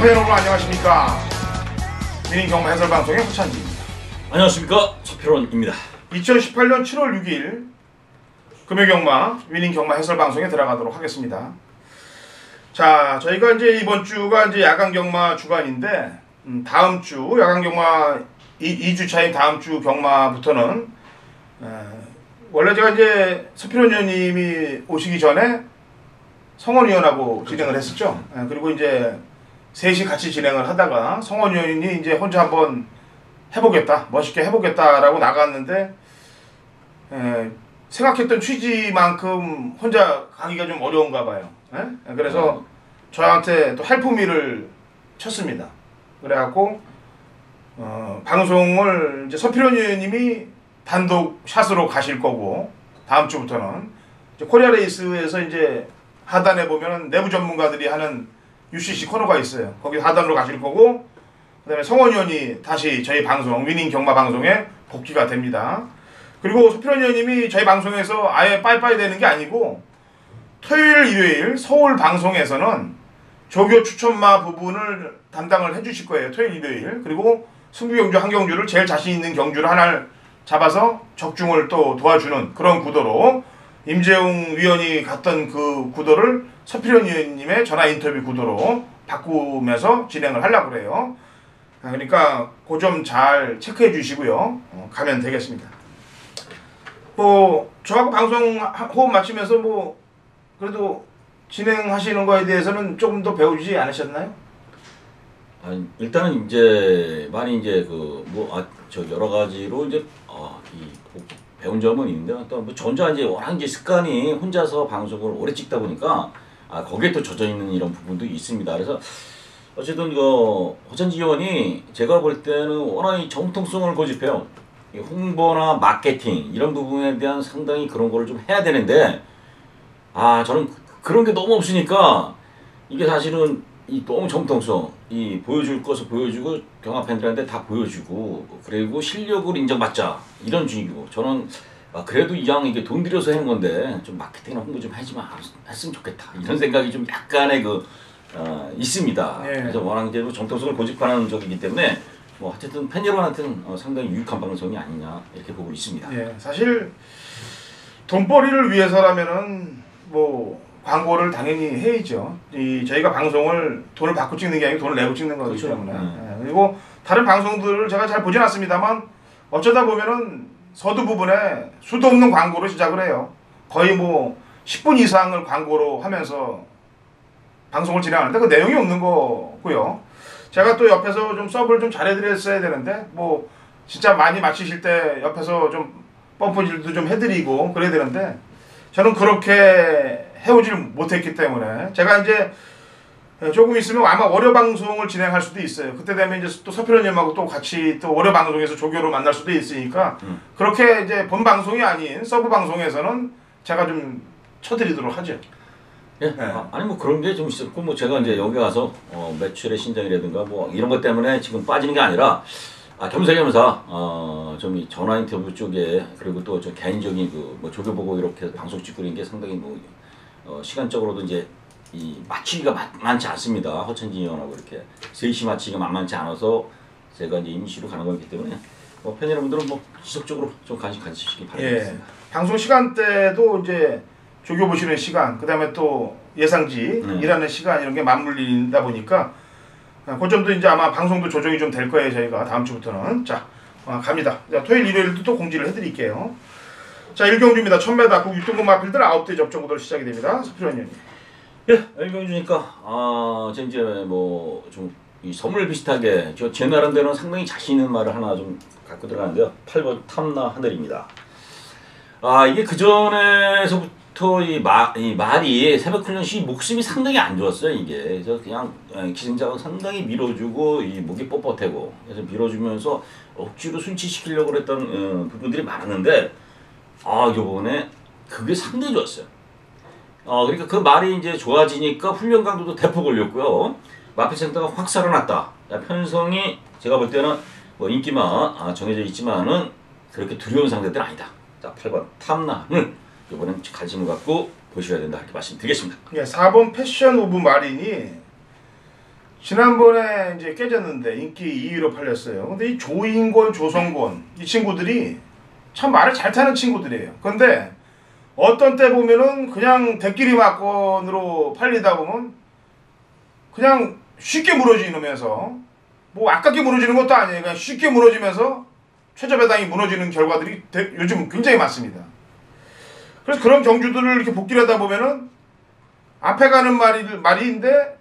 경마팬 여러분 안녕하십니까. 위닝 경마 해설 방송의 허찬지입니다. 안녕하십니까, 서필원입니다. 2018년 7월 6일 금요경마 위닝 경마 해설 방송에 들어가도록 하겠습니다. 자, 저희가 이제 이번 주가 이제 야간 경마 주간인데 다음 주 야간 경마 2주차인 다음 주 경마부터는 원래 제가 이제 서필원 의원님이 오시기 전에 성원 의원하고 진행을 했었죠. 그리고 이제 셋이 같이 진행을 하다가 성원 의원이 이제 혼자 한번 해보겠다, 멋있게 해보겠다라고 나갔는데 생각했던 취지만큼 혼자 가기가 좀 어려운가 봐요. 그래서 저한테 또 할품위를 쳤습니다. 그래갖고 방송을 이제 서필원 의원님이 단독 샷으로 가실 거고, 다음 주부터는 이제 코리아 레이스에서 이제 하단에 보면 내부 전문가들이 하는 UCC 코너가 있어요. 거기 하단으로 가실 거고, 그 다음에 성원 의원이 다시 저희 방송 위닝 경마 방송에 복귀가 됩니다. 그리고 서필원 의원님이 저희 방송에서 아예 빠이빠이 되는 게 아니고 토요일 일요일 서울 방송에서는 조교 추천마 부분을 담당을 해주실 거예요. 토요일 일요일. 그리고 승부경주 한 경주를 제일 자신 있는 경주를 하나를 잡아서 적중을 또 도와주는 그런 구도로, 임재웅 위원이 갔던 그 구도를 서필원 의원님의 전화 인터뷰 구도로 바꾸면서 진행을 하려고 그래요. 그러니까 그 점 잘 체크해 주시고요. 가면 되겠습니다. 뭐 저하고 방송 호흡 맞추면서 뭐 그래도 진행하시는 거에 대해서는 조금 더 배우지 않으셨나요? 아니, 일단은 이제 많이 이제 저 여러 가지로 이제 배운 점은 있는데, 또 뭐 전자 이제 워낙 이제 습관이 혼자서 방송을 오래 찍다 보니까 거기에 또 젖어 있는 이런 부분도 있습니다. 그래서 어쨌든 허찬지 의원이 제가 볼 때는 워낙 이 정통성을 고집해요. 이 홍보나 마케팅 이런 부분에 대한 상당히 그런 거를 좀 해야 되는데, 저는 그런 게 너무 없으니까 이게 사실은 이 너무 정통성, 이 보여줄 것을 보여주고 경마 팬들한테 다 보여주고, 그리고 실력을 인정받자 이런 주의고, 저는 그래도 이왕 이게 돈 들여서 하는 건데 좀 마케팅이나 홍보 좀 했으면 좋겠다 이런 생각이 좀 약간의 있습니다. 예. 그래서 워낙 이제 정통성을 고집하는 적이기 때문에 뭐 어쨌든 팬 여러분한테는 상당히 유익한 방송이 아니냐 이렇게 보고 있습니다. 예, 사실 돈벌이를 위해서라면은 뭐 광고를 당연히 해야죠. 저희가 방송을 돈을 받고 찍는 게 아니고 돈을 내고 찍는 거기 그렇죠. 때문에. 그리고 다른 방송들을 제가 잘 보진 않습니다만 어쩌다 보면은 서두 부분에 수도 없는 광고로 시작을 해요. 거의 뭐 10분 이상을 광고로 하면서 방송을 진행하는데 그 내용이 없는 거고요. 제가 또 옆에서 좀 서브를 좀 잘해드렸어야 되는데, 뭐 진짜 많이 맞히실 때 옆에서 좀 펌프질도 좀 해드리고 그래야 되는데, 저는 그렇게 해오질 못했기 때문에 제가 이제 조금 있으면 아마 월요 방송을 진행할 수도 있어요. 그때 되면 이제 또 서필원 님하고 또 같이 또 월요 방송에서 조교로 만날 수도 있으니까 그렇게 이제 본 방송이 아닌 서브 방송에서는 제가 좀 쳐드리도록 하죠. 예, 아니 뭐 그런 게 좀 있었고, 뭐 제가 이제 여기 가서 매출의 신장이라든가 뭐 이런 것 때문에 지금 빠지는 게 아니라 겸사겸사 좀 이 전화 인터뷰 쪽에, 그리고 또 저 개인적인 뭐 조교 보고 이렇게 방송 찍고 이런 게 상당히 뭐 시간적으로도 이제 이 맞추기가 많지 않습니다. 허찬지 의원하고 이렇게 3시 맞추기가 만만치 않아서 제가 이제 임시로 가는 거기 때문에 팬 여러분들은 뭐 지속적으로 좀 관심 가지시기 바라겠습니다. 예, 방송 시간대도 이제 조교 보시는 시간, 그 다음에 또 예상지 일하는 시간 이런 게 맞물린다 보니까 그 점도 이제 아마 방송도 조정이 좀 될 거예요. 저희가 다음 주부터는. 자, 갑니다. 자, 토요일 일요일도 또 공지를 해드릴게요. 자, 1경주입니다. 1000m 국 6등급 마필들 9대 접종으로 시작이 됩니다. 서필원 의원님. 예, 1경주니까 이제 뭐 좀 이 선물 비슷하게 제 나름대로는 상당히 자신 있는 말을 하나 좀 갖고 들어가는데요. 8번 탐나 하늘입니다. 이게 그 전에서부터 이 말이 새벽 훈련 시 목숨이 상당히 안 좋았어요. 이게 그래서 그냥 기승자가 상당히 밀어주고 이 목이 뻣뻣하고, 그래서 밀어주면서 억지로 순치시키려고 했던 부분들이 많았는데, 이번에 그게 상당히 좋았어요. 그러니까 그 말이 이제 좋아지니까 훈련 강도도 대폭 올렸고요. 마필센터가 확 살아났다. 편성이 제가 볼 때는 뭐 인기만 정해져 있지만은 그렇게 두려운 상대들은 아니다. 자, 8번 탐나는 이번엔 관심을 갖고 보셔야 된다 이렇게 말씀드리겠습니다. 예, 4번 패션 오브 마린이 지난번에 이제 깨졌는데 인기 2위로 팔렸어요. 근데 이 조인권, 조성권 이 친구들이 참 말을 잘 타는 친구들이에요. 근데 어떤 때 보면은 그냥 대끼리 막건으로 팔리다 보면 그냥 쉽게 무너지면서 뭐 아깝게 무너지는 것도 아니에요. 그냥 쉽게 무너지면서 최저배당이 무너지는 결과들이 요즘 굉장히 많습니다. 그래서 그런 경주들을 이렇게 복귀를 하다 보면은 앞에 가는 말인데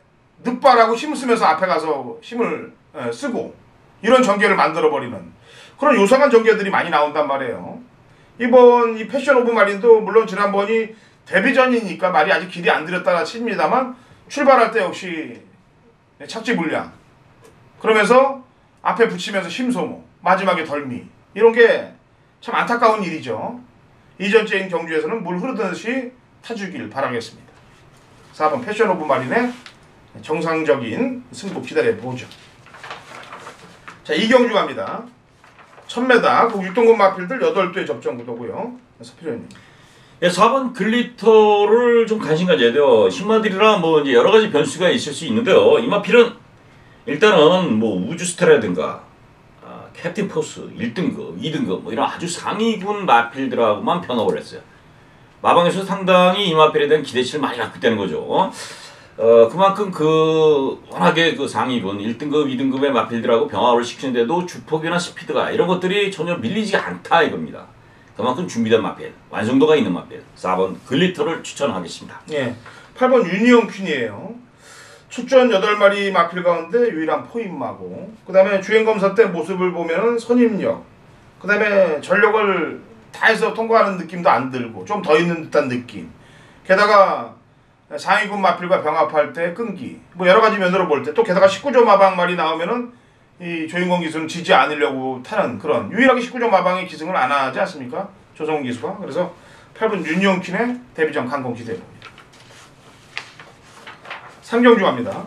늑발하고 힘을 쓰면서 앞에 가서 힘을 쓰고 이런 전개를 만들어버리는 그런 요상한 전개들이 많이 나온단 말이에요. 이번 이 패션 오브 마린도 물론 지난번이 데뷔전이니까 말이 아직 길이 안 들였다 칩니다만 출발할 때 역시 착지 불량 그러면서 앞에 붙이면서 힘소모 마지막에 덜미 이런 게 참 안타까운 일이죠. 이전째인 경주에서는 물 흐르듯이 타주길 바라겠습니다. 4번 패션 오브 마린의 정상적인 승부 기다려보죠. 자, 이경주 갑니다. 1000m 국 6등급 마필들 8대 접전 구도고요. 서필현님. 예, 4번 글리터를 좀 관심 가져야 돼요. 신마들이라 뭐 이제 여러 가지 변수가 있을 수 있는데요. 이 마필은 일단은 뭐 우주스타라든가 캡틴 포스 1등급, 2등급 뭐 이런 아주 상위군 마필들하고만 변화를 했어요. 마방에서 상당히 이 마필에 대한 기대치를 많이 갖고 있다는 거죠. 그만큼 워낙에 상위군 1등급, 2등급의 마필들하고 병합을 시키는데도 주폭이나 스피드가 이런 것들이 전혀 밀리지 않다 이겁니다. 그만큼 준비된 마필, 완성도가 있는 마필 4번 글리터를 추천하겠습니다. 예, 8번 유니온 퀸이에요. 출전 8마리 마필 가운데 유일한 포인마고 그 다음에 주행검사 때 모습을 보면 선임력 그 다음에 전력을 다해서 통과하는 느낌도 안 들고 좀 더 있는 듯한 느낌 게다가 상위군 마필과 병합할 때 끈기 뭐 여러가지 면으로 볼 때 또 게다가 19조 마방 말이 나오면은 이 조인권 기수는 지지 않으려고 타는 그런 유일하게 19조 마방의 기승을 안 하지 않습니까? 조성훈 기수가. 그래서 8번 유니온 퀸의 데뷔전 강공 기대해봅니다. 상경주 갑니다.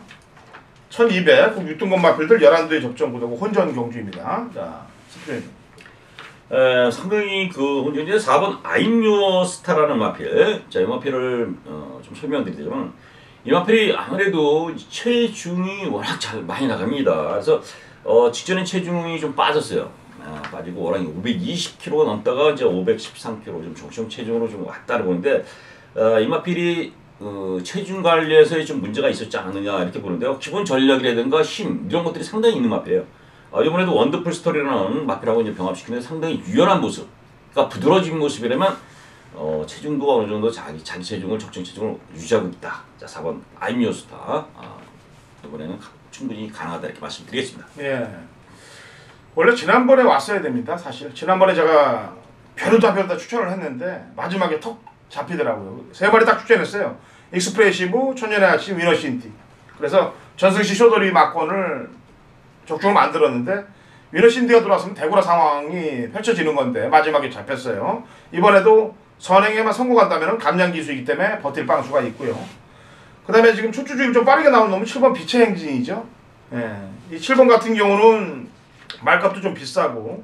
1200 6등급 마필들 11도의 접전 구도고 혼전 경주입니다. 자, 스프레이. 상당히 혼전인데 4번 아임요 스타라는 마필. 자, 이 마필을 좀 설명드리자면 이 마필이 아무래도 체중이 워낙 잘 많이 나갑니다. 그래서 직전에 체중이 좀 빠졌어요. 빠지고 워낙 520kg가 넘다가 이제 513kg 좀 정성 체중으로 좀 왔다는 보는데 이 마필이 체중 관리에서 좀 문제가 있었지 않느냐 이렇게 보는데요. 기본 전력이라든가 힘 이런 것들이 상당히 있는 마필이에요. 이번에도 원더풀 스토리라는 마필하고 이제 병합시키는데 상당히 유연한 모습, 그러니까 부드러진 모습이라면 체중도 어느 정도 자기 체중을 적정 체중을 유지하고 있다. 자, 4번 아임요 스타 이번에는 충분히 가능하다 이렇게 말씀드리겠습니다. 예. 원래 지난번에 왔어야 됩니다. 사실 지난번에 제가 벼르다 추천을 했는데 마지막에 턱 잡히더라고요. 3마리 딱 추천했어요. 익스프레시브, 천년의 아침, 위너신티. 그래서 전승시 쇼더리 막권을 적중을 만들었는데 위너신티가 들어왔으면 대구라 상황이 펼쳐지는 건데 마지막에 잡혔어요. 이번에도 선행에만 성공한다면 감량 기수이기 때문에 버틸 방수가 있고요. 그 다음에 지금 초추주입 좀 빠르게 나온 놈은 7번 빛의 행진이죠. 예. 이 7번 같은 경우는 말값도 좀 비싸고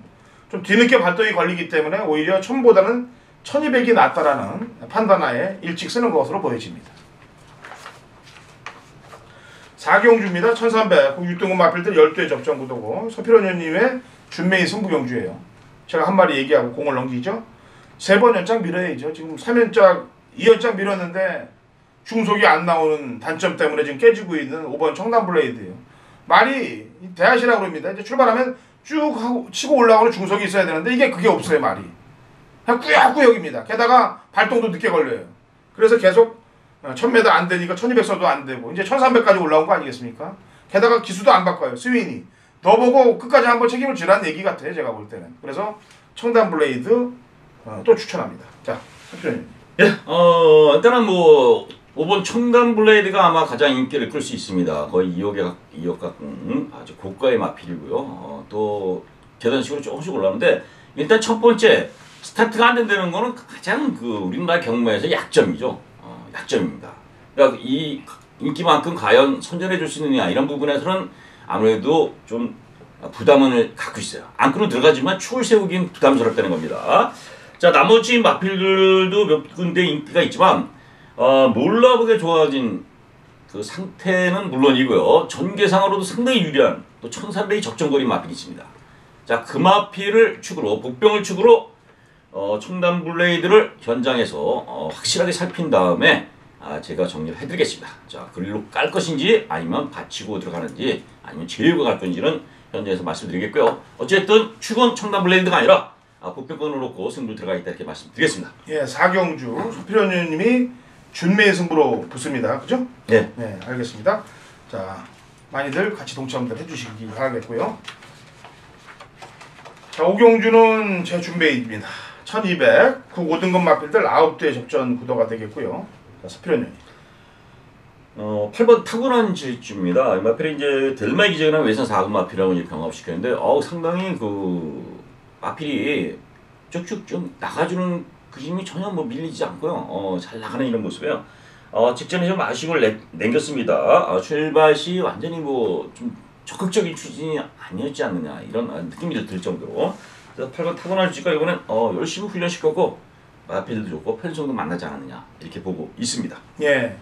좀 뒤늦게 발동이 걸리기 때문에 오히려 1000보다는 1200이 낫다라는 판단하에 일찍 쓰는 것으로 보여집니다. 4경주입니다. 1300 6등급 마필들 12회 접전 구도고 서필원님의 준메인 승부경주예요. 제가 한 마리 얘기하고 공을 넘기죠. 3번 연장 밀어야죠. 지금 3연장 2연장 밀었는데 중속이 안 나오는 단점 때문에 지금 깨지고 있는 5번 청담블레이드예요. 말이 대하시라고 그럽니다. 이제 출발하면 쭉 하고 치고 올라오는 중속이 있어야 되는데 그게 없어요. 말이 그냥 꾸역꾸역입니다. 게다가 발동도 늦게 걸려요. 그래서 계속 1000m 안 되니까 1200선도 안 되고 이제 1300까지 올라온 거 아니겠습니까? 게다가 기수도 안 바꿔요. 스윈이 너 보고 끝까지 한번 책임을 지라는 얘기 같아요. 제가 볼 때는. 그래서 청담블레이드 또 추천합니다. 자, 한표님. 예, 일단은 뭐 5번 청담블레이드가 아마 가장 인기를 끌 수 있습니다. 거의 2억 가까운 아주 고가의 마필이고요. 또 계단식으로 조금씩 올라오는데 일단 첫 번째 스타트가 안 된다는 거는 가장 우리나라 경마에서 약점이죠. 약점입니다. 그러니까 이 인기만큼 과연 선전해 줄 수 있느냐 이런 부분에서는 아무래도 좀 부담을 갖고 있어요. 안고는 들어가지만 추월 세우긴 부담스럽다는 겁니다. 자, 나머지 마필들도 몇 군데 인기가 있지만 몰라보게 좋아진 그 상태는 물론이고요. 전개상으로도 상당히 유리한 또 1300이 적정거리 마필이 있습니다. 자, 그 마필을 축으로 복병을 축으로 총단 블레이드를 현장에서 확실하게 살핀 다음에 제가 정리를 해드리겠습니다. 자, 그릴로 깔 것인지 아니면 받치고 들어가는지 아니면 제어가 갈 건지는 현장에서 말씀드리겠고요. 어쨌든 축은 총단 블레이드가 아니라 복병권을 놓고 승부 들어가겠다 이렇게 말씀드리겠습니다. 예, 4경주 소필현님이 준매의 승부로 붙습니다. 그죠? 네. 네, 알겠습니다. 자, 많이들 같이 동참들 해주시기 바라겠고요. 자, 5경주는 제 준매입니다. 1200, 5등급 마필들 9대 접전 구도가 되겠고요. 자, 소필현님. 8번 타고난 질주입니다. 마필이 이제 델마 기적이나 외선 4급 마필이라고 이제 병합시켰는데, 상당히 그 마필이 쭉쭉 좀 나가주는 그림이 전혀 뭐 밀리지 않고요. 잘 나가는 이런 모습이에요. 직전에 좀 아쉬움을 남겼습니다. 출발 시 완전히 뭐 좀 적극적인 추진이 아니었지 않느냐 이런 느낌이 들 정도로. 그래서 8번 타고난 질주가 이번엔 열심히 훈련시켰고 마필도 좋고 편성도 만나지 않았느냐 이렇게 보고 있습니다. 예.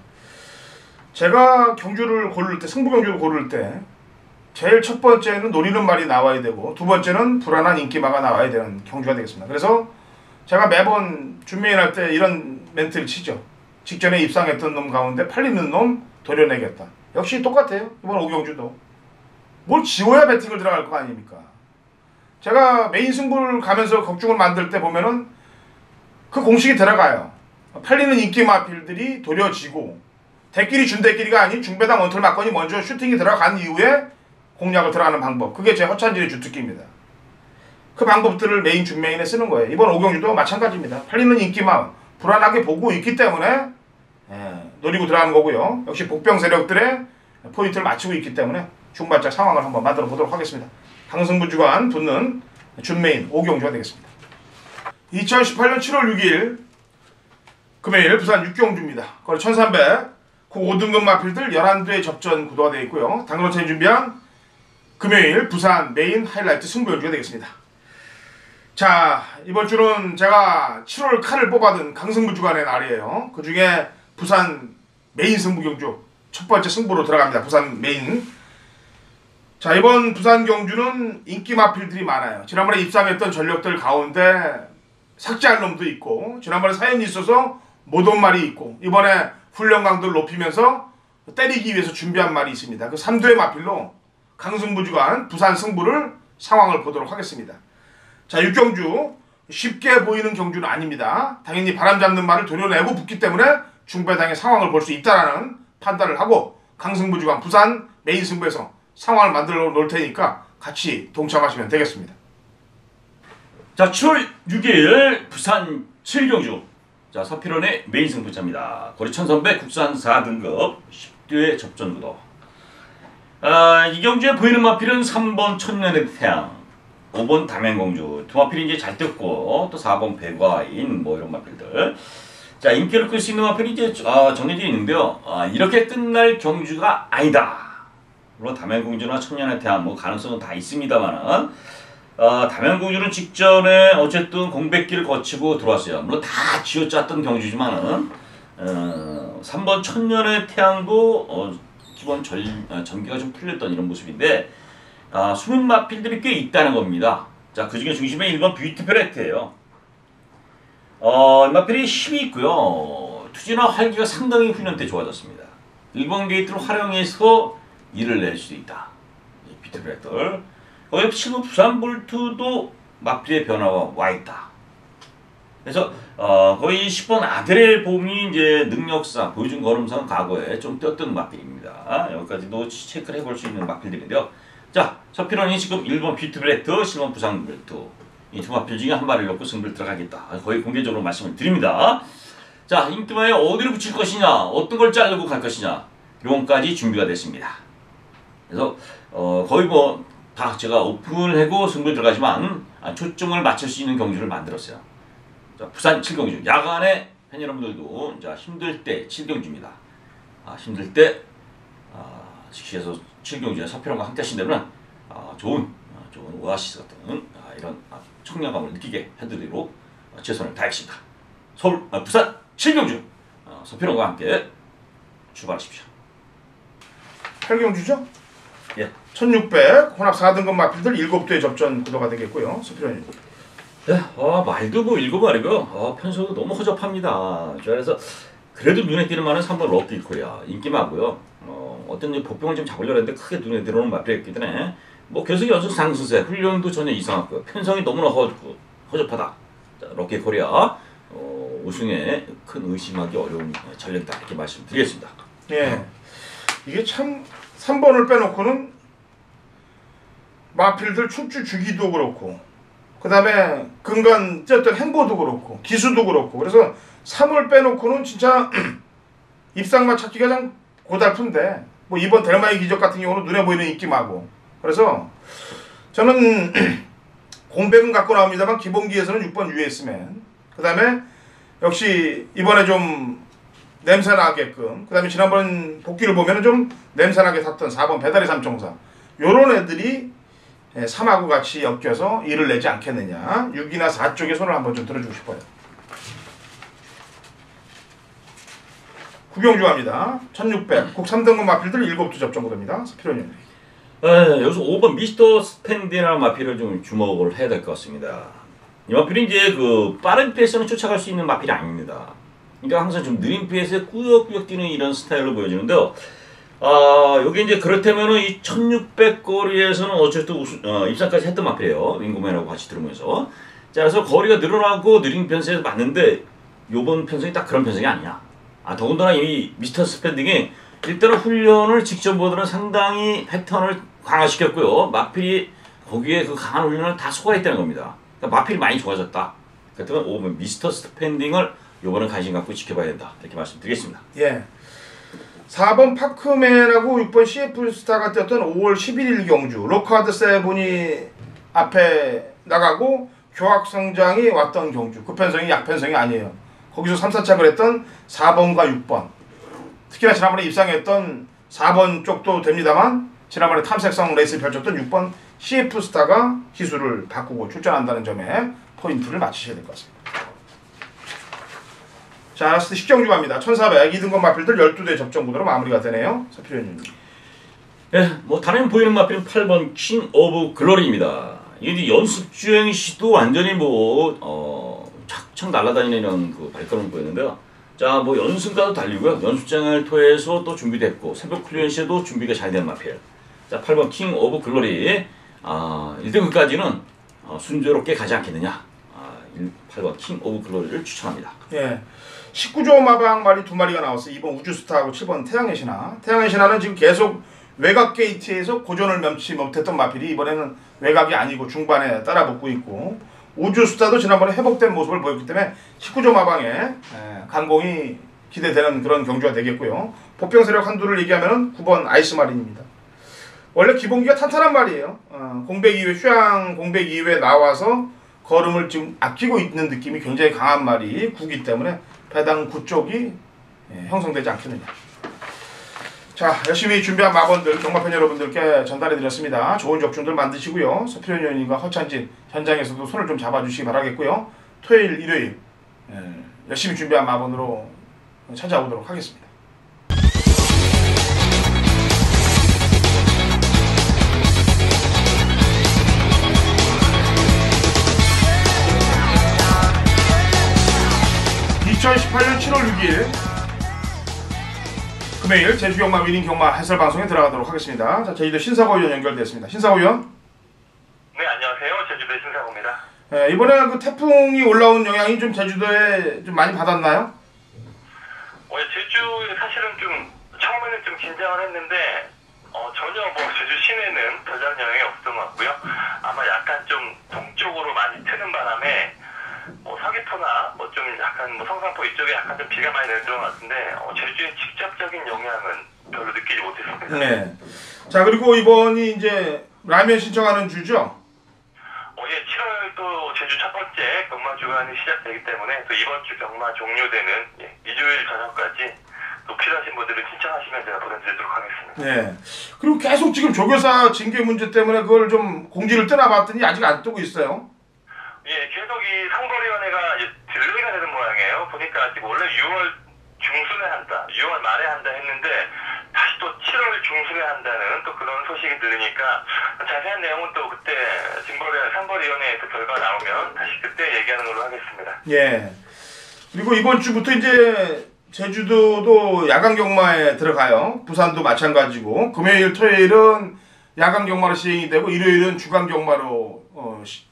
제가 경주를 고를 때, 승부 경주를 고를 때 제일 첫 번째는 노리는 말이 나와야 되고 두 번째는 불안한 인기마가 나와야 되는 경주가 되겠습니다. 그래서 제가 매번 준메인 할 때 이런 멘트를 치죠. 직전에 입상했던 놈 가운데 팔리는 놈 도려내겠다. 역시 똑같아요. 이번 5경주도. 뭘 지워야 배팅을 들어갈 거 아닙니까? 제가 메인 승부를 가면서 걱중을 만들 때 보면은 그 공식이 들어가요. 팔리는 인기마 필들이 도려지고 대끼리 준 대끼리가 아닌 중배당 원털 막건이 먼저 슈팅이 들어간 이후에 공략을 들어가는 방법. 그게 제 허찬진의 주특기입니다. 그 방법들을 메인 준메인에 쓰는 거예요. 이번 5경주도 마찬가지입니다. 팔리는 인기마 불안하게 보고 있기 때문에 노리고 들어가는 거고요. 역시 복병 세력들의 포인트를 맞추고 있기 때문에 중발작 상황을 한번 만들어 보도록 하겠습니다. 강승부 주간 붙는 준메인 5경주가 되겠습니다. 2018년 7월 6일 금요일 부산 6경주입니다. 거리 1300 5등급 마필들 11대 접전 구도가 되어 있고요. 당근호텔이 준비한 금요일 부산 메인 하이라이트 승부 경주가 되겠습니다. 자, 이번 주는 제가 7월 칼을 뽑아둔 강승부 주간의 날이에요. 그 중에 부산 메인 승부 경주 첫 번째 승부로 들어갑니다. 부산 메인. 자, 이번 부산 경주는 인기 마필들이 많아요. 지난번에 입상했던 전력들 가운데 삭제할 놈도 있고 지난번에 사연이 있어서 못 온 말이 있고 이번에 훈련 강도를 높이면서 때리기 위해서 준비한 말이 있습니다. 그 3도의 마필로 강승부 주간 부산 승부를 상황을 보도록 하겠습니다. 자, 6경주 쉽게 보이는 경주는 아닙니다. 당연히 바람 잡는 말을 도려내고 붙기 때문에 중배당의 상황을 볼 수 있다라는 판단을 하고 강승부 주간 부산 메인 승부에서 상황을 만들어 놓을 테니까 같이 동참하시면 되겠습니다. 자, 7월 6일 부산 7경주. 자, 서필원의 메인 승부차입니다. 거리 1300 국산 4등급 10대 접전 구도. 이 경주에 보이는 마필은 3번 천년의 태양, 5번 담양공주, 두 마필이 이제 잘 떴고 또 4번 배과인 뭐 이런 마필들. 자, 인기를 끌 수 있는 마필이 이제 정해져 있는데요. 이렇게 끝날 경주가 아니다. 물론 담양공주나 천년의 태양 뭐 가능성은 다 있습니다만은 담양공주는 직전에 어쨌든 공백기를 거치고 들어왔어요. 물론 다 쥐어짰던 경주지만은 3번 천년의 태양도 기본 전기가 좀 풀렸던 이런 모습인데 숨은 마필들이 꽤 있다는 겁니다. 자, 그 중에 중심에 1번 뷰티플레트예요. 마필이 힘이 있고요. 투지나 활기가 상당히 훈련 때 좋아졌습니다. 1번 게이트를 활용해서 일을 낼 수 있다. 뷰티플레트. 거기 7번 부산 볼트도 마필의 변화가 와 있다. 그래서 거의 10번 아드렐 봄이 이제 능력상 보여준 걸음상 과거에 좀 뛰었던 마필입니다. 여기까지도 체크를 해볼 수 있는 마필들인데요. 자, 서필원이 지금 1번 뷰티플레트, 7번 부산 볼트 이 두 마필 중에 한 마리를 놓고 승부를 들어가겠다. 거의 공개적으로 말씀을 드립니다. 자, 인기마에 어디를 붙일 것이냐, 어떤 걸 자르고 갈 것이냐, 요건까지 준비가 됐습니다. 그래서 거의 뭐 다 제가 오픈하고 승부에 들어가지만 초점을 맞출 수 있는 경주를 만들었어요. 자, 부산 7경주. 야간에 팬 여러분들도 자, 힘들 때 7경주입니다. 힘들 때 즉시에서 7경주에 서필원과 함께 하신다면 좋은 오아시스 같은 이런 청량감을 느끼게 해드리도록 최선을 다하겠습니다. 서울 부산 7경주 서필원과 함께 출발하십시오. 8경주죠? 예. 1600 혼합 4등급 마필들 7도의 접전 구도가 되겠고요. 서필원님. 네, 말도 뭐 읽고 말이고요. 편성도 너무 허접합니다. 그래서 그래도 눈에 띄는 말은 3번 럭키 코리아 인기 많고요. 어떤 복병을 좀 잡으려고 했는데 크게 눈에 들어오는 마필이었기 때문에 뭐 계속 연속 상승세, 훈련도 전혀 이상하고요. 편성이 너무나 허접하다. 자, 럭키 코리아 우승에 큰 의심하기 어려운 전력이다 이렇게 말씀드리겠습니다. 예, 이게 참 3번을 빼놓고는 마필들 춤추 주기도 그렇고 그 다음에 근간 쨌든 행보도 그렇고 기수도 그렇고 그래서 3을 빼놓고는 진짜 입상마 찾기가 좀 고달픈데 뭐 이번 델마의 기적 같은 경우는 눈에 보이는 인기마고 그래서 저는 공백은 갖고 나옵니다만 기본기에서는 6번 US맨 그 다음에 역시 이번에 좀 냄새나게끔 그 다음에 지난번 복귀를 보면 좀 냄새나게 탔던 4번 배달의 삼총사 요런 애들이 3하고 같이 엮여서 일을 내지 않겠느냐 6이나 4 쪽에 손을 한번 좀 들어주고 싶어요. 구경주 합니다. 1600 국 3등급 마필들 7도 접전구도입니다. 서필원님. 여기서 5번 미스터 스펜디라는 마필을 좀 주목을 해야 될 것 같습니다. 이 마필이 이제 그 빠른 페이스는 쫓아갈 수 있는 마필이 아닙니다. 그러니까 항상 좀 느린 페이스에 꾸역꾸역 뛰는 이런 스타일로 보여지는데요. 여기 이제 그렇다면은 이 1600 거리에서는 어쨌든 입상까지 했던 마필이에요. 윙고맨하고 같이 들으면서. 자, 그래서 거리가 늘어나고 느린 편성에 맞는데 요번 편성이 딱 그런 편성이 아니야. 더군다나 이 미스터 스펜딩이 일단은 훈련을 직접 보더니 상당히 패턴을 강화시켰고요. 마필이 거기에 그 강한 훈련을 다 소화했다는 겁니다. 그러니까 마필이 많이 좋아졌다. 그렇다면 5번 미스터 스펜딩을 요번은 관심 갖고 지켜봐야 된다. 이렇게 말씀드리겠습니다. 예. 4번 파크맨하고 6번 CF스타가 뛰었던 5월 11일 경주 로카드 세븐이 앞에 나가고 교학성장이 왔던 경주 그 편성이 약편성이 아니에요. 거기서 3, 4착을 했던 4번과 6번 특히나 지난번에 입상했던 4번 쪽도 됩니다만 지난번에 탐색성 레이스 펼쳤던 6번 CF스타가 기술을 바꾸고 출전한다는 점에 포인트를 맞추셔야 될 것 같습니다. 자, 라스트 10경주 갑니다. 1400 2등급 마필들 12대 접전 구도로 마무리가 되네요. 서필현님. 예, 뭐 다른 보이는 마필은 8번 킹 오브 글로리입니다. 이게 연습 주행 시도 완전히 착착 날아다니는 그 발걸음을 보였는데요. 자, 뭐 연승가도 달리고요. 연습장을 통해서 또 준비됐고 새벽 훈련 시에도 준비가 잘 된 마필. 자, 8번 킹 오브 글로리. 1등급까지는 순조롭게 가지 않겠느냐. 8번 킹 오브 글로리를 추천합니다. 예. 19조 마방 말이 2마리가 나왔어요. 2번 우주스타하고 7번 태양의 신화. 태양의 신화는 지금 계속 외곽 게이트에서 고전을 면치 못했던 마필이 이번에는 외곽이 아니고 중반에 따라붙고 있고 우주스타도 지난번에 회복된 모습을 보였기 때문에 19조 마방에 강공이 기대되는 그런 경주가 되겠고요. 복병 세력 한두를 얘기하면 9번 아이스마린입니다. 원래 기본기가 탄탄한 말이에요. 공백 이후에 휴양 공백 이후에 나와서 걸음을 지금 아끼고 있는 느낌이 굉장히 강한 말이 9기 때문에 배당 9쪽이 형성되지 않겠느냐. 자, 열심히 준비한 마번들 경마팬 여러분들께 전달해드렸습니다. 좋은 적중들 만드시고요. 서필현 의원님과 허찬진 현장에서도 손을 좀 잡아주시기 바라겠고요. 토요일, 일요일 열심히 준비한 마번으로 찾아오도록 하겠습니다. (2018년 7월 6일) 금요일 제주경마 위닝 경마 해설 방송에 들어가도록 하겠습니다. 자, 제주도 신사고 의원 연결됐습니다. 신사고 의원. 네, 안녕하세요. 제주도 신사고입니다. 이번에 그 태풍이 올라온 영향이 좀 제주도에 좀 많이 받았나요? 제주에 사실은 좀 처음에는 좀 긴장을 했는데 전혀 제주 시내는 별다른 영향이 없었던 것 같고요. 아마 약간 좀 동쪽으로 많이 트는 바람에 서귀포나 좀 약간 성산포 이쪽에 약간 좀 비가 많이 내리는 것 같은데 제주의 직접적인 영향은 별로 느끼지 못했습니다. 네. 자, 그리고 이번이 이제 라면 신청하는 주죠? 예, 7월 또 제주 첫 번째 경마 주간이 시작되기 때문에 또 이번 주 경마 종료되는 일요일 저녁까지 또 필요하신 분들은 신청하시면 제가 보내드리도록 하겠습니다. 네. 그리고 계속 지금 조교사 징계 문제 때문에 그걸 좀 공지를 뜨나봤더니 아직 안 뜨고 있어요. 예, 계속 이 상벌위원회가 딜레이가 되는 모양이에요. 보니까 지금 원래 6월 중순에 한다, 6월 말에 한다 했는데 다시 또 또 7월 중순에 한다는 또 그런 소식이 들리니까 자세한 내용은 또 그때 상벌위원회에서 결과 나오면 다시 그때 얘기하는 걸로 하겠습니다. 예. 그리고 이번 주부터 이제 제주도도 야간 경마에 들어가요. 부산도 마찬가지고 금요일, 토요일은 야간 경마로 시행이 되고 일요일은 주간 경마로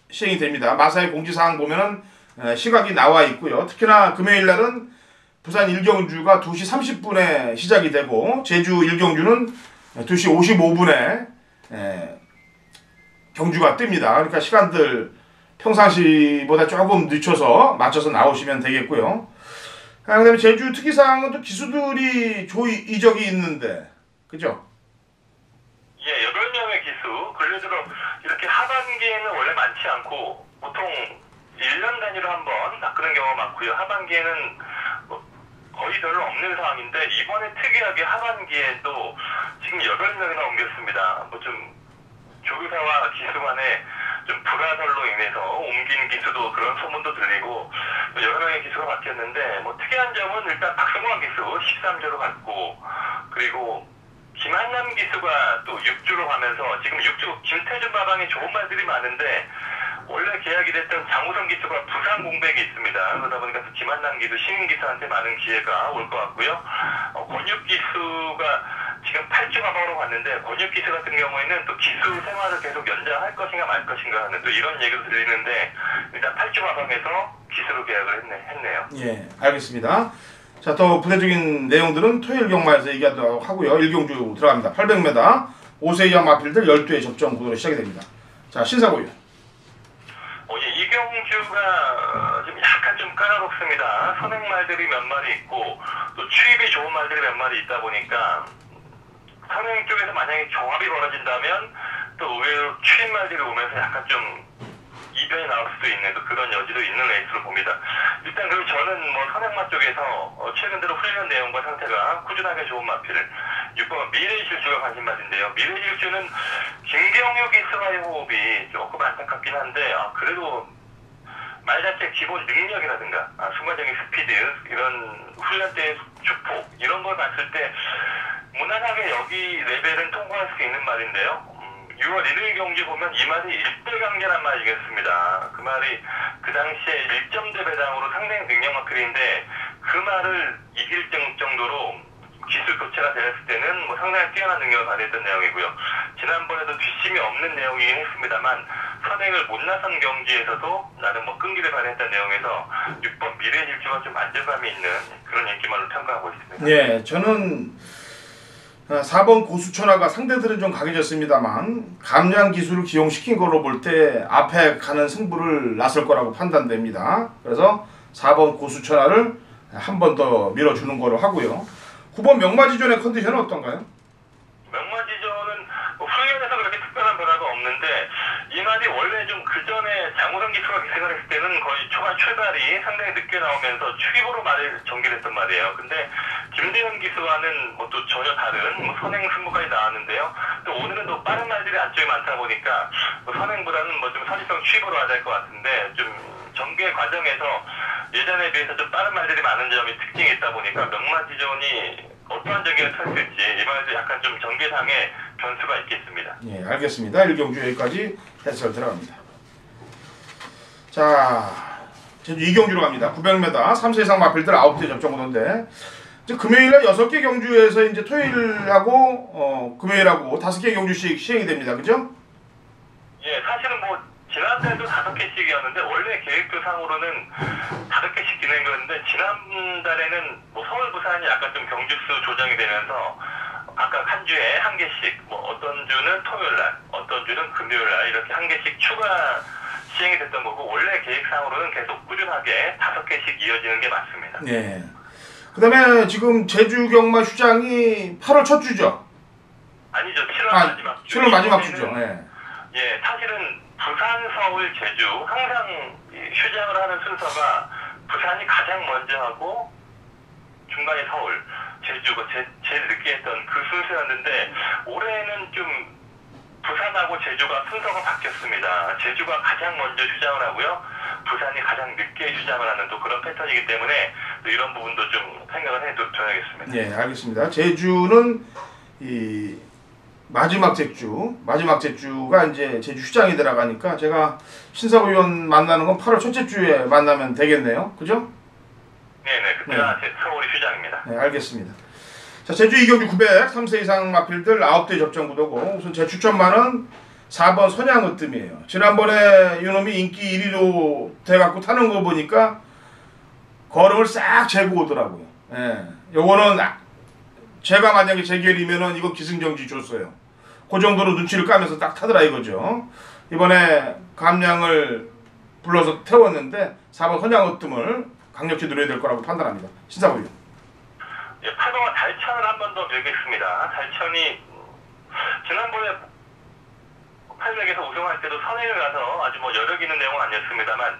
시행이 됩니다. 마사의 공지사항 보면은 시각이 나와 있고요. 특히나 금요일 날은 부산 1경주가 2시 30분에 시작이 되고 제주 1경주는 2시 55분에 경주가 뜹니다. 그러니까 시간들 평상시보다 조금 늦춰서 맞춰서 나오시면 되겠고요. 그 다음에 제주 특이사항은 또 기수들이 이적이 있는데 그죠? 예, 8명의 기수. 근래 들어 이렇게 하반기에는 원래 많지 않고 보통 1년 단위로 한번 낚는 경우가 많고요. 하반기에는 거의 별로 없는 상황인데 이번에 특이하게 하반기에도 지금 8명이나 옮겼습니다. 뭐 좀 조교사와 기수 간에 좀 불화설로 인해서 옮긴 기수도 그런 소문도 들리고 여러 명의 기수가 바뀌었는데 뭐 특이한 점은 일단 박성광 기수 13주로 갔고 그리고 김한남 기수가 또 6주로 가면서 지금 6주 김태준 마방에 좋은 말들이 많은데 원래 계약이 됐던 장우성 기수가 부상 공백이 있습니다. 그러다 보니까 또 김한남 기수, 신인 기수한테 많은 기회가 올 것 같고요. 권육 기수가 지금 8주 마방으로 갔는데 권육 기수 같은 경우에는 또 기수 생활을 계속 연장할 것인가 말 것인가 하는 또 이런 얘기도 들리는데 일단 8주 마방에서 기수로 계약을 했네요. 예, 알겠습니다. 자, 또 부대적인 내용들은 토요일 경마에서 얘기하도록 하고요. 1경주 들어갑니다. 800m 5세 이하 마필들 12회 접종 구도로 시작이 됩니다. 자, 신사고요. 예, 이경주가 좀 약간 좀 까다롭습니다. 선행 말들이 몇 마리 있고 또 추입이 좋은 말들이 몇 마리 있다 보니까 선행 쪽에서 만약에 경합이 벌어진다면 또 의외로 추입 말들이 오면서 약간 좀 이변이 나올 수도 있는 그런 여지도 있는 레이스로 봅니다. 일단 그리고 저는 뭐 선행마 쪽에서 최근 들어 훈련 내용과 상태가 꾸준하게 좋은 마필을 6번 미래질주가 관심받인데요. 미래질주는 김경유 기수와의 호흡이 조금 안타깝긴 한데 그래도 말 자체 기본 능력이라든가 순간적인 스피드 이런 훈련 때의 주폭 이런 걸 봤을 때 무난하게 여기 레벨은 통과할 수 있는 말인데요. 6월 1일 경기 보면 이 말이 1대 강제란 말이겠습니다. 그 말이 그 당시에 1점대 배당으로 상당히 능력 마필인데 그 말을 이길 정도로 기술 교체가 되었을 때는 뭐 상당히 뛰어난 능력을 발휘했던 내용이고요. 지난번에도 뒷심이 없는 내용이긴 했습니다만 선행을 못 나선 경기에서도 나름 뭐 끈기를 발휘했던 내용에서 6번 미래질주가 좀 안정감이 있는 그런 인기말로 평가하고 있습니다. 예, 저는 4번 고수천하가 상대들은 좀 강해졌습니다만 감량 기술을 기용시킨 걸로 볼 때 앞에 가는 승부를 나설 거라고 판단됩니다. 그래서 4번 고수천하를 한 번 더 밀어주는 거로 하고요. 9번 명마지존의 컨디션은 어떤가요? 명마지존은 훈련에서 그렇게 특별한 변화가 없는데 이 말이 원래 좀 그 전에 장우성 기수가 기승을 했을 때는 거의 초반 출발이 상당히 늦게 나오면서 추입으로 말을 전개했단 말이에요. 근데 김대현 기수와는 뭐 또 전혀 다른 뭐 선행 승부까지 나왔는데요. 또 오늘은 또 빠른 말들이 안쪽에 많다 보니까 뭐 선행보다는 뭐 좀 선입성 추입으로 와야 될 것 같은데 좀 전개 과정에서 예전에 비해서 좀 빠른 말들이 많은 점이 특징이 있다 보니까 명마지존이 어떠한 전개를 펼칠지 이번에도 약간 좀 전개상의 변수가 있겠습니다. 예, 알겠습니다. 1경주 여기까지 해설 들어갑니다. 자, 제주 2경주로 갑니다. 900m 3세 이상 마필들 9대 접종 구도인데 이제 금요일날 6개 경주에서 이제 토요일하고 금요일하고 5개 경주씩 시행이 됩니다. 그죠? 예, 사실은 뭐 지난달도 5개씩이었는데 원래 계획표상으로는 5개씩 진행했는데 지난달에는 뭐 서울 부산이 약간 좀 경주수 조정이 되면서 각각 한 주에 한 개씩 뭐 어떤 주는 토요일날 어떤 주는 금요일날 이렇게 한 개씩 추가 시행이 됐던 거고 원래 계획상으로는 계속 꾸준하게 5개씩 이어지는 게 맞습니다. 네. 그 다음에 지금 제주 경마 휴장이 8월 첫 주죠? 아니죠. 7월 마지막 주. 7월 마지막 주죠. 네. 예, 사실은 부산, 서울, 제주 항상 휴장을 하는 순서가 부산이 가장 먼저 하고 중간에 서울, 제주가 제일 늦게 했던 그 순서였는데 올해는 좀 부산하고 제주가 순서가 바뀌었습니다. 제주가 가장 먼저 휴장을 하고요. 부산이 가장 늦게 휴장을 하는 또 그런 패턴이기 때문에 또 이런 부분도 좀 생각을 해둬야겠습니다. 네, 알겠습니다. 제주는 이 마지막 제주가 이제 제주 휴장이 들어가니까 제가 신사부 의원 만나는 건 8월 첫째 주에 만나면 되겠네요. 그죠? 네네, 그때가 제 서울이 휴장입니다. 네, 알겠습니다. 자, 제주 이경주 900 3세 이상 마필들 9대 접전 구도고, 우선 제 추천만은 4번 선양으뜸이에요. 지난번에 이놈이 인기 1위로 돼갖고 타는 거 보니까 걸음을 싹 재고 오더라고요. 예. 요거는 제가 만약에 재결이면은 이거 기승전지 줬어요. 그 정도로 눈치를 까면서 딱 타더라 이거죠. 이번에 감량을 불러서 태웠는데 4번 선양으뜸을 강력히 누려야 될 거라고 판단합니다. 신사부요. 예, 8번은 달천을 한 번 더 밀겠습니다. 달천이 지난번에 800에서 우승할 때도 선행을 가서 아주 뭐 여력 있는 내용은 아니었습니다만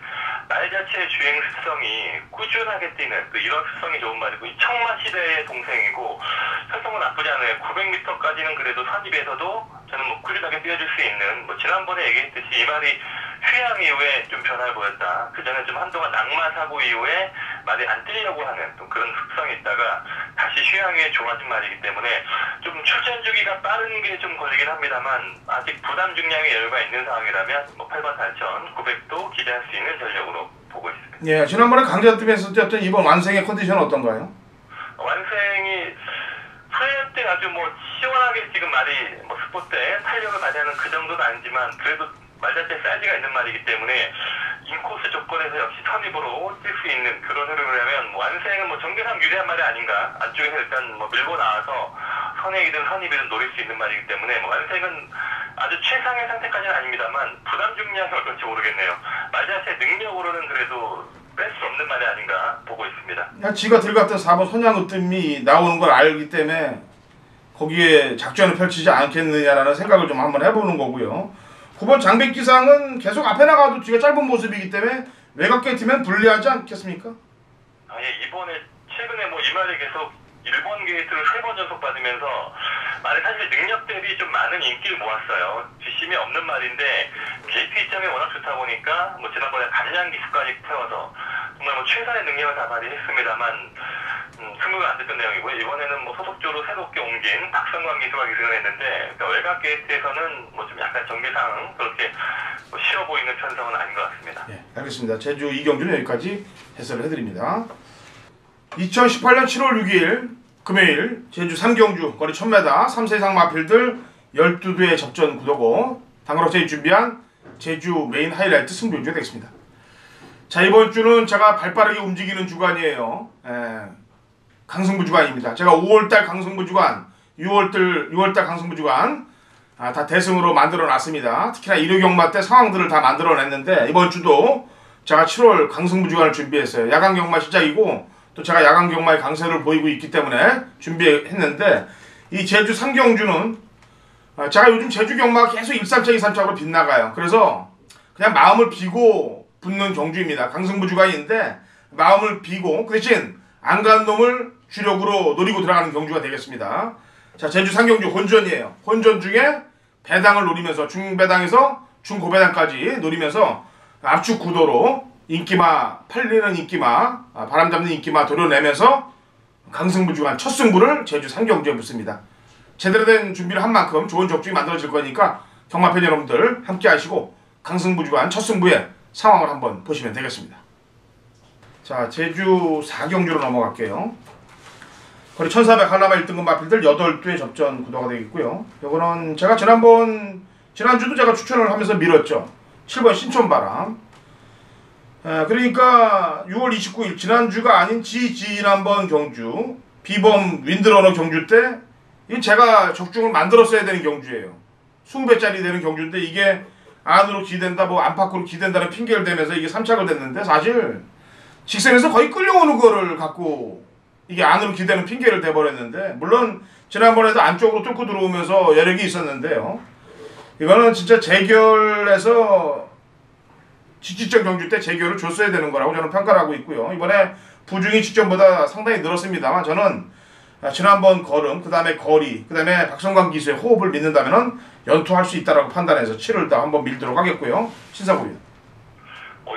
말 자체의 주행 습성이 꾸준하게 뛰는 또 이런 습성이 좋은 말이고, 이 청마 시대의 동생이고 활성은 나쁘지 않아요. 900m까지는 그래도 선입에서도 저는 뭐 꾸준하게 뛰어줄 수 있는, 뭐 지난번에 얘기했듯이 이 말이 휴양 이후에 좀 변화를 보였다. 그 전에 좀 한동안 낙마 사고 이후에 말이 안 뛰려고 하는 또 그런 습성이 있다가 다시 휴양 이후에 좋아진 말이기 때문에 좀 출전 주기가 빠른 게 좀 걸리긴 합니다만 아직 부담 중량의 여유가 있는 상황이라면 뭐 8번 달천 900도 기대할 수 있는 전력으로 보고 있습니다. 예, 지난번에 강자팀에서 뛰었던 이번 완생의 컨디션은 어떤가요? 완생이 프레임 때 아주 뭐 시원하게 지금 말이 뭐 스포 때 탄력을 발휘하는 그 정도는 아니지만 그래도 말 자체 사이즈가 있는 말이기 때문에 인코스 조건에서 역시 선입으로 뛸 수 있는 그런 흐름이라면 완생은 뭐 정계상 유리한 말이 아닌가. 안쪽에서 일단 뭐 밀고 나와서 선행이든 선입이든 노릴 수 있는 말이기 때문에 뭐 완생은 아주 최상의 상태까지는 아닙니다만 부담 중량이 어떨지 모르겠네요. 말 자체 능력으로는 그래도 뺄 수 없는 말이 아닌가 보고 있습니다. 야, 지가 들어갔던 4번 선양으뜸이 나오는 걸 알기 때문에 거기에 작전을 펼치지 않겠느냐라는 생각을 좀 한번 해보는 거고요. 9번 장백기상은 계속 앞에 나가도 뒤가 짧은 모습이기 때문에 외곽 게이트면 불리하지 않겠습니까? 예, 이번에 최근에 뭐 이 말이 계속 1번 게이트를 3번 연속 받으면서 말이 사실 능력 대비 좀 많은 인기를 모았어요. 뒷심이 없는 말인데 게이트 이점이 워낙 좋다 보니까 뭐 지난번에 감량 기수까지 태워서 정말 뭐 최선의 능력을 다 발휘했습니다만 승부가 안 됐던 내용이고요. 이번에는 뭐 소속주로 새롭게 옮긴 박성광 기수가 기승을 했는데 그러니까 외곽 게이트에서는 뭐 좀 약간 정계상 그렇게 뭐 쉬워 보이는 편성은 아닌 것 같습니다. 예, 알겠습니다. 제주 이경주는 여기까지 해설을 해드립니다. 2018년 7월 6일 금요일 제주 삼경주 거리 1000m 3세 이상 마필들 12두의 접전 구도고 당그럭제이 준비한 제주 메인 하이라이트 승부주가 되겠습니다. 자, 이번 주는 제가 발빠르게 움직이는 주간이에요. 강승부 주간입니다. 제가 5월달 강승부 주간, 6월달 강승부 주간 다 대승으로 만들어 놨습니다. 특히나 일요경마 때 상황들을 다 만들어 냈는데 이번 주도 제가 7월 강승부 주간을 준비했어요. 야간 경마 시작이고 또 제가 야간 경마의 강세를 보이고 있기 때문에 준비했는데 이 제주 삼경주는 제가 요즘 제주 경마가 계속 1삼차 2삼차로 빗나가요. 그래서 그냥 마음을 비고 붙는 경주입니다. 강승부 주간인데 마음을 비고 그 대신 안 간 놈을 주력으로 노리고 들어가는 경주가 되겠습니다. 자, 제주 삼경주 혼전이에요. 혼전 중에 배당을 노리면서 중배당에서 중고배당까지 노리면서 압축 구도로 인기마, 팔리는 인기마, 바람 잡는 인기마 도려내면서 강승부 주간 첫 승부를 제주 삼경주에 붙습니다. 제대로 된 준비를 한 만큼 좋은 적중이 만들어질 거니까 경마팬 여러분들 함께 하시고 강승부 주간 첫 승부의 상황을 한번 보시면 되겠습니다. 자, 제주 4경주로 넘어갈게요. 거리 1400 한라마 1등급 마필들 8두의 접전 구도가 되겠고요. 이거는 제가 지난주도 제가 추천을 하면서 밀었죠. 7번 신촌바람. 그러니까 6월 29일 지난주가 아닌 지난번 경주 비범 윈드러너 경주 때 제가 적중을 만들었어야 되는 경주예요. 20배짜리 되는 경주인데 이게 안으로 기댄다 뭐 안팎으로 기댄다는 핑계를 대면서 이게 3착을 됐는데 사실 직선에서 거의 끌려오는 거를 갖고 이게 안으로 기대는 핑계를 대버렸는데 물론 지난번에도 안쪽으로 뚫고 들어오면서 여력이 있었는데요. 이거는 진짜 재결에서 직전 경주 때 재결을 줬어야 되는 거라고 저는 평가를 하고 있고요. 이번에 부중이 직전보다 상당히 늘었습니다만 저는 지난번 걸음, 그 다음에 거리, 그 다음에 박성광 기수의 호흡을 믿는다면 연투할 수 있다고 판단해서 7을 다 한번 밀도록 하겠고요. 신사부위원.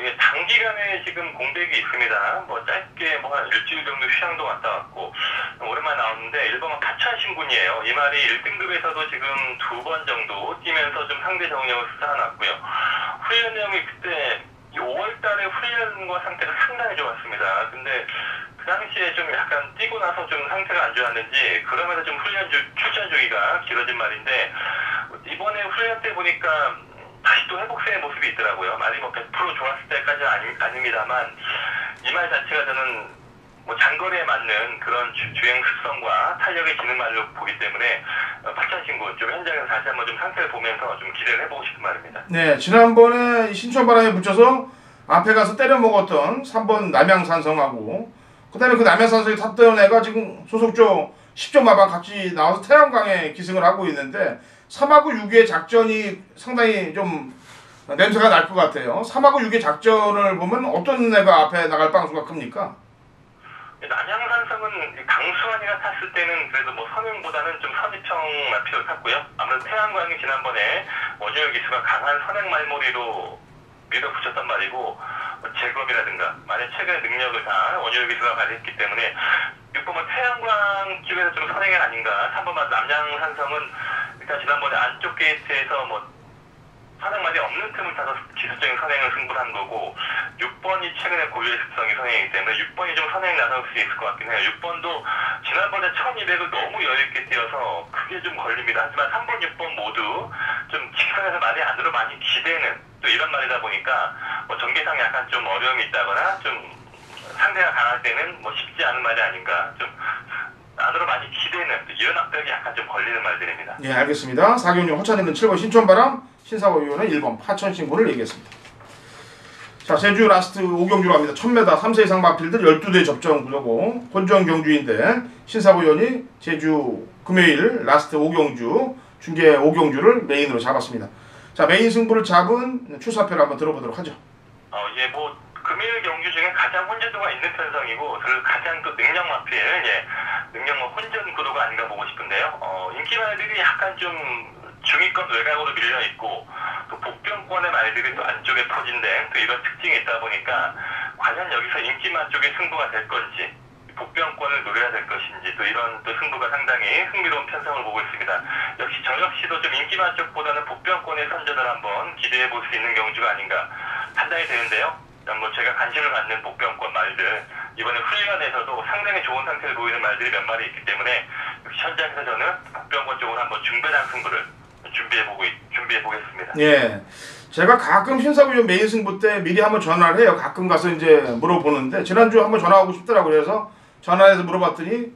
이게 단기간에 지금 공백이 있습니다. 뭐 짧게 뭐 한 일주일 정도 휴양도 갔다 왔고 오랜만에 나왔는데 1번은 파천 신군이에요. 이 말이 1등급에서도 지금 2번 정도 뛰면서 좀 상대 정력을 쌓아놨고요. 훈련 내용이 그때 5월달에 훈련과 상태가 상당히 좋았습니다. 근데 그 당시에 좀 약간 뛰고 나서 좀 상태가 안 좋았는지 그러면서 좀 출전 주기가 길어진 말인데 이번에 훈련 때 보니까 다시 또 회복세의 모습이 있더라고요. 말이 뭐 100% 좋았을 때까지는 아닙니다만 이 말 자체가 저는 뭐 장거리에 맞는 그런 주행 습성과 탄력이 지는 말로 보기 때문에 파천신군 좀 현장에서 다시 한번 좀 상태를 보면서 좀 기대를 해보고 싶은 말입니다. 네, 지난번에 신촌바람에 붙여서 앞에 가서 때려 먹었던 3번 남양산성하고 그다음에 그 남양산성에 탔던 애가 지금 소속조 10조 마방 같이 나와서 태양광에 기승을 하고 있는데 3하고 6의 작전이 상당히 좀 냄새가 날 것 같아요. 3하고 6의 작전을 보면 어떤 애가 앞에 나갈 방수가 큽니까? 남양산성은 강수환이가 탔을 때는 그래도 뭐 선행보다는 좀 선입형 마피로 탔고요. 아무래도 태양광이 지난번에 원효 기수가 강한 선행 말머리로 밀어붙였단 말이고 제검이라든가 만약 최근의 능력을 다 원효 기수가 발휘했기 때문에 6번은 태양광 쪽에서 좀 선행이 아닌가. 3번만 남양산성은 일단 지난번에 안쪽 게이트에서 뭐 선행말이 없는 틈을 타서 기술적인 선행을 승부한 거고 6번이 최근에 고유의 습성이 선행이기 때문에 6번이 좀 선행이 나설 수 있을 것 같긴 해요. 6번도 지난번에 1200을 너무 여유있게 뛰어서 그게 좀 걸립니다. 하지만 3번, 6번 모두 좀 직선에서 말이 안으로 많이 기대는 또 이런 말이다 보니까 뭐 전개상 약간 좀 어려움이 있다거나 좀 상대가 강할 때는 뭐 쉽지 않은 말이 아닌가 좀 안으로 많이 기대는 이런 압박이 약간 좀 걸리는 말들입니다. 예, 알겠습니다. 4경주 허찬이는 7번 신촌바람, 신사고 의원은 1번 파천신군을 얘기했습니다. 자, 제주 라스트 5경주로 합니다. 1000m 3세 이상 마필들 12대 접전 구도고 혼전 경주인데 신사고 의원이 제주 금요일 라스트 5경주 중계 5경주를 메인으로 잡았습니다. 자, 메인 승부를 잡은 출사표를 한번 들어보도록 하죠. 예, 뭐 금일 경주 중에 가장 혼전도가 있는 편성이고 가장 또 능력 마필, 능력 혼전 구도가 아닌가 보고 싶은데요. 인기 말들이 약간 좀 중위권 외곽으로 밀려 있고 또 복병권의 말들이 또 안쪽에 포진된 또 이런 특징이 있다 보니까 과연 여기서 인기만 쪽의 승부가 될 건지 복병권을 노려야 될 것인지 또 이런 또 승부가 상당히 흥미로운 편성을 보고 있습니다. 역시 저 역시도 좀 인기만 쪽보다는 복병권의 선전을 한번 기대해 볼 수 있는 경주가 아닌가 판단이 되는데요. 뭐 제가 관심을 갖는 복병권 말들 이번에 훈련에서도 상당히 좋은 상태를 보이는 말들이 몇 마리 있기 때문에 역시 현장에서 저는 복병권 쪽으로 한번 중배당 승부를 준비해 보겠습니다. 예, 제가 가끔 신사구역 메인 승부 때 미리 한번 전화를 해요. 가끔 가서 이제 물어보는데 지난주에 한번 전화하고 싶더라고요. 그래서 전화해서 물어봤더니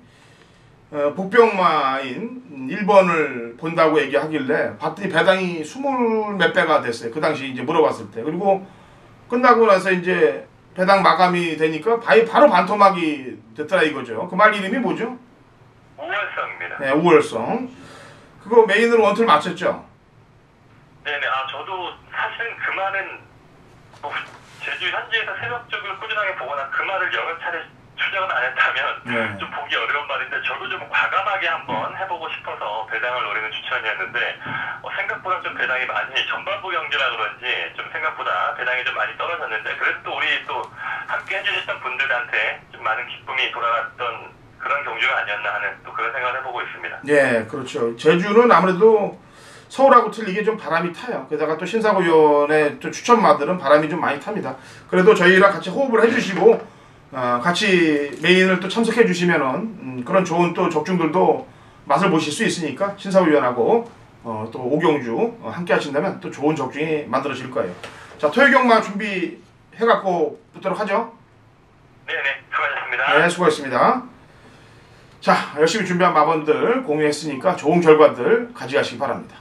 복병마인 1번을 본다고 얘기하길래 봤더니 배당이 20몇 배가 됐어요. 그 당시 이제 물어봤을 때. 그리고 끝나고 나서 이제 배당 마감이 되니까 바로 반토막이 됐더라 이거죠. 그 말 이름이 뭐죠? 우월성입니다. 네, 우월성. 그거 메인으로 원투를 맞췄죠? 네네. 저도 사실은 그 말은 뭐 제주 현지에서 새벽적으로 꾸준하게 보거나 그 말을 여러 차례 추적은 안 했다면 좀 보기 어려운 말인데 저도 좀 과감하게 한번 해보고 싶어서 배당을 노리는 추천이었는데 생각보다 좀 배당이 많이 전반부 경주라 그런지 좀 생각보다 배당이 좀 많이 떨어졌는데 그래도 또 우리 또 함께 해주셨던 분들한테 좀 많은 기쁨이 돌아갔던 그런 경주가 아니었나 하는 또 그런 생각을 해보고 있습니다. 예, 그렇죠. 제주는 아무래도 서울하고 틀리게 좀 바람이 타요. 게다가 또 신사구연의 또 추천마들은 바람이 좀 많이 탑니다. 그래도 저희랑 같이 호흡을 해주시고 같이 메인을 또 참석해 주시면은 그런 좋은 또 적중들도 맛을 보실 수 있으니까 신사구연하고 또 오경주 함께 하신다면 또 좋은 적중이 만들어질 거예요. 자, 토요경마 준비해갖고 붙도록 하죠. 네네, 수고하셨습니다. 네, 수고했습니다. 자, 열심히 준비한 마번들 공유했으니까 좋은 결과들 가져가시기 바랍니다.